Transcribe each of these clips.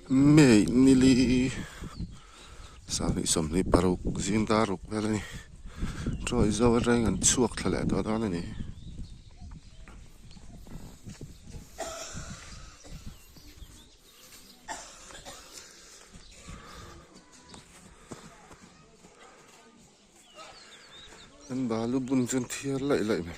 Mei nili sani somni paruk zindaruk velani troi zo reng an chuak thale to dan ni an balu bun chen thiar lai lai me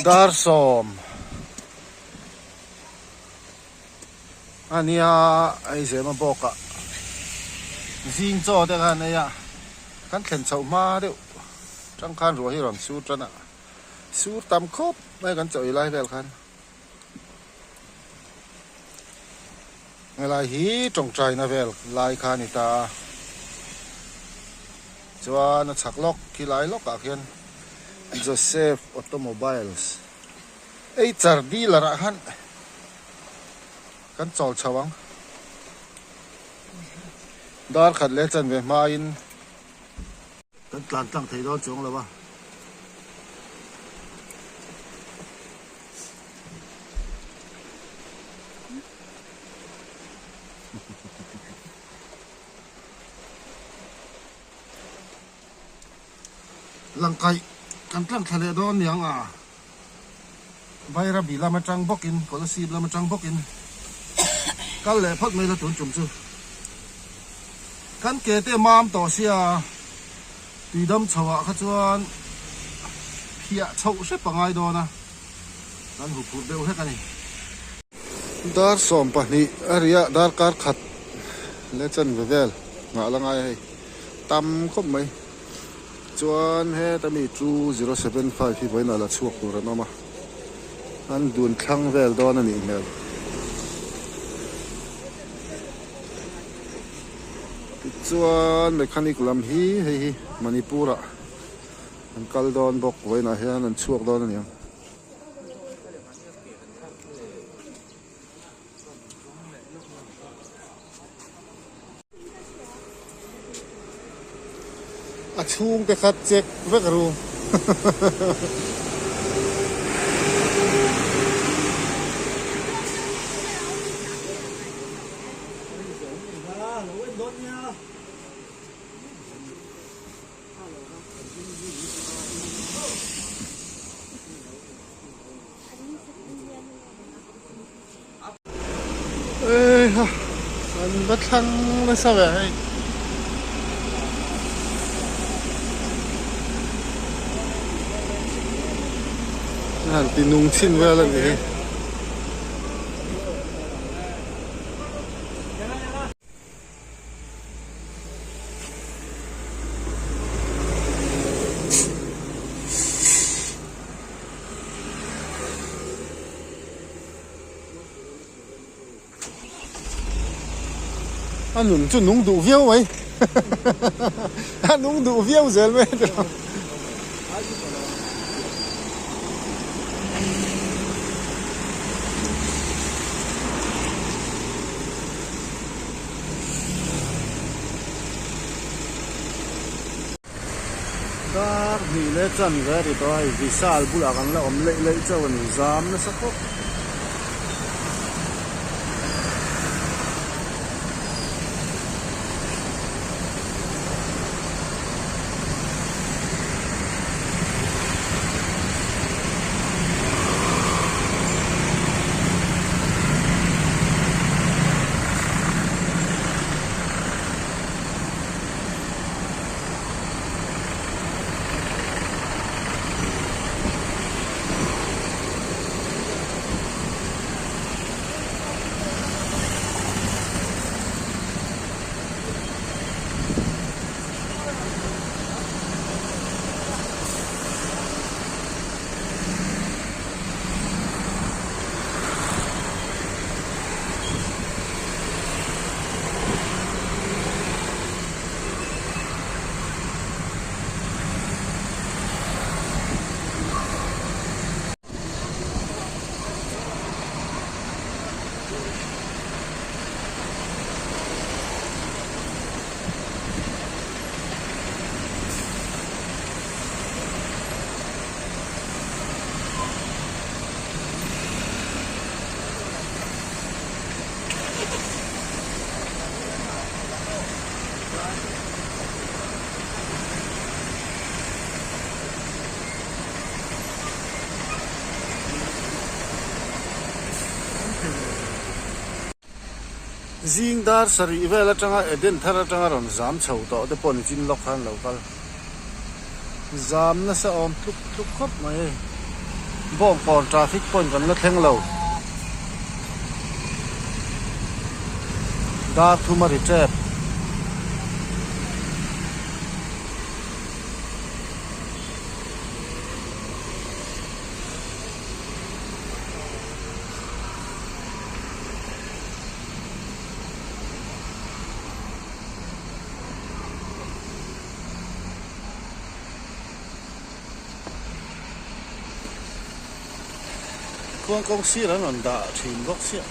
dar som ania ai zema boka zing cho de kan ya kan thlen chau ma de chang khan ro hi ram su trana su tam khop mai kan choi lai vel khan ngai lai hi tong trai na vel lai khan ni ta chuan chak lok ki lai lok a khian Joseph Automobiles ei char dealer a han kan chol chawang dar khat le chan ve ma in kan tlan tlang thei do chong lawa langkai kan tlang thale don yang a vai ra bi la ma tang bokin ko la sib la ma tang bokin kal le phot mai la tun chum chu kan ke te mam to sia ti dam chawa kha chuan phia chau se pangai do na kan hu phut beu he kan ni dar som pa ni aria dar kar khat le chan ve vel nga langai hei tam khop mai chuan he tami 2075 hi boina la chuak tur an ama an dun thlang vel don ani mel chuan mechanic lam hi hei manipura an kal don bok boina hian an chuak don ani a chung te khat check vek ru ê ha an bắt thăng nó sao vậy han tinung chin vel ani anh chu nung đủ viêu ấy anh nung đủ viêu giờ mới được dar ni le chan ve ri to ai visal bula kan la om le chaw ni zam na sakho riêng dar sari về là chăng eden thara chăng ron zam chầu to de pon chin lok han local zam na sa om tuk tuk khop mai bom còn traffic point kan la thleng lo da thu ma ri trap công sĩ là nó đã chuyển góc xịn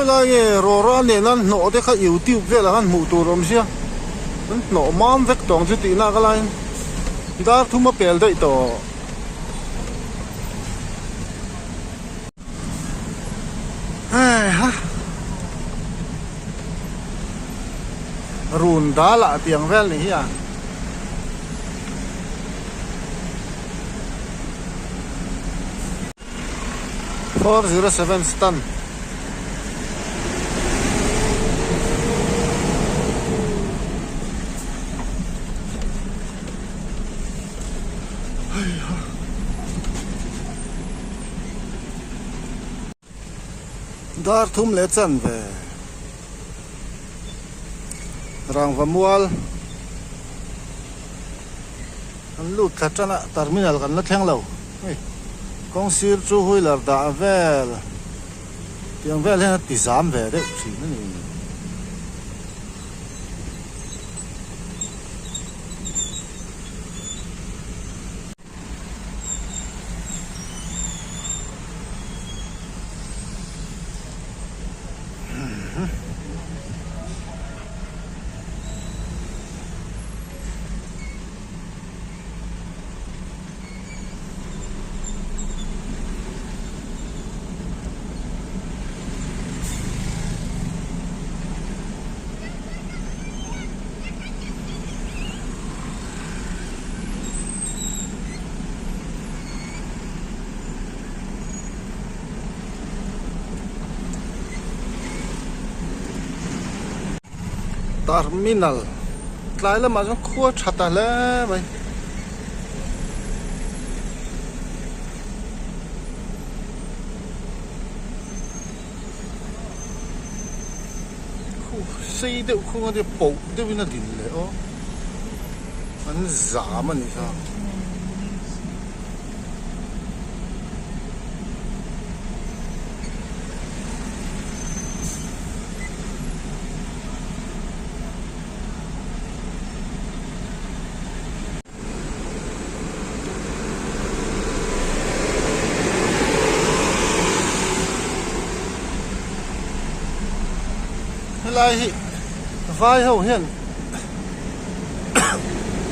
phải là nghe rồi nên là nọ để các YouTube về là hắn mù tù rồi xia nọ mắm vết tòng chứ tí na cái này đã thu mà bèl đấy to ai ha rùn đá lạ tiếng vel này à four zero seven Stan dar thum le chan ve rang va mual an lut kha chana terminal kan la thleng lo kong sir chu hui lar da vel tiang vel he ti zam ve de chi ni terminal lại là mà nó khua chặt à lẽ vậy xây được không có thể bổ được với nó đi lẽ ó anh giả mà như sao lại hi vai hậu hiện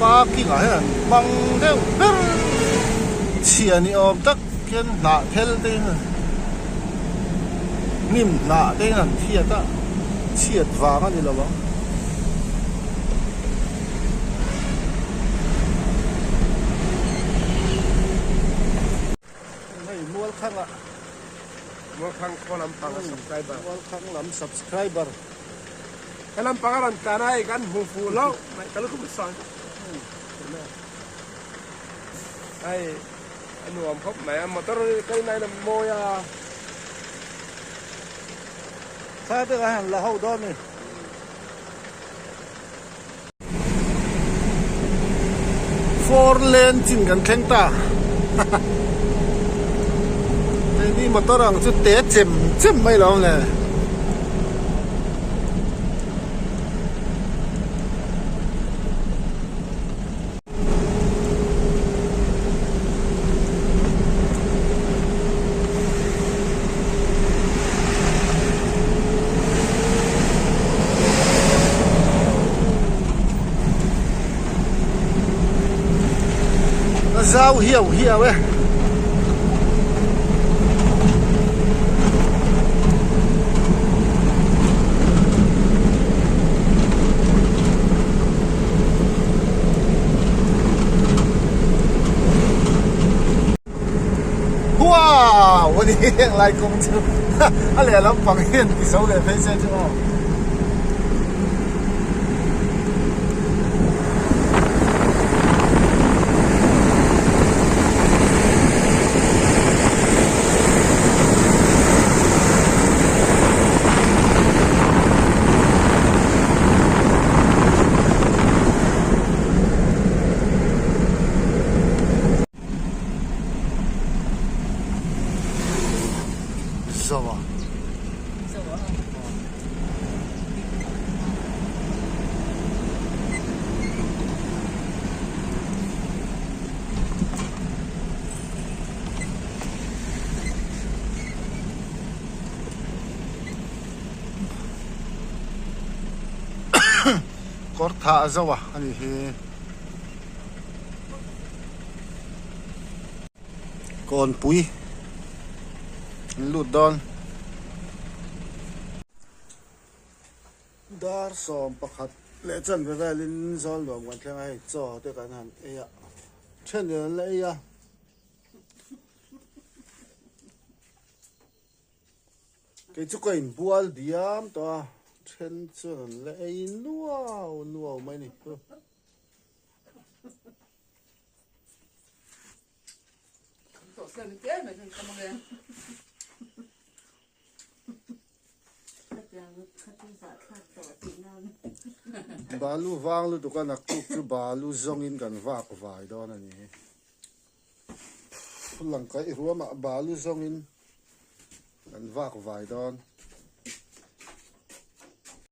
ba kia hiện bằng đeo chia ni ôm tắc kiên nạ theo đây nim nạ đây là thiệt á thiệt vàng anh đi đâu không này mua khăn ạ mua khăn có làm bằng subscriber mua khăn làm subscriber cái làm pangalan tanay kan hufu lo may kalau ko bisan ay nuông khóc mẹ motor cái này là môi à. Sao biết hàng là hậu đó này. Four lane chỉnh gần khen ta. Đây đi motor ang chút té chìm chìm mấy lòng nè. Giao hiểu ấy. Wow, 我的来公车，啊来了放现，你手里飞车就好。Zawa. Kortha zawa ani hi. Kon pui. Lụt đòn dar som pakhat le chan ve ve lin zol lo wan tlang ai cho te kan han e ya chen le le ya cái chú cái bual diam to chen chen le nuao nuao mai ni balu vang lu tu kan akuk chu balu zong in kan vak vai don ani lang kai ruama balu zong in kan vak vai don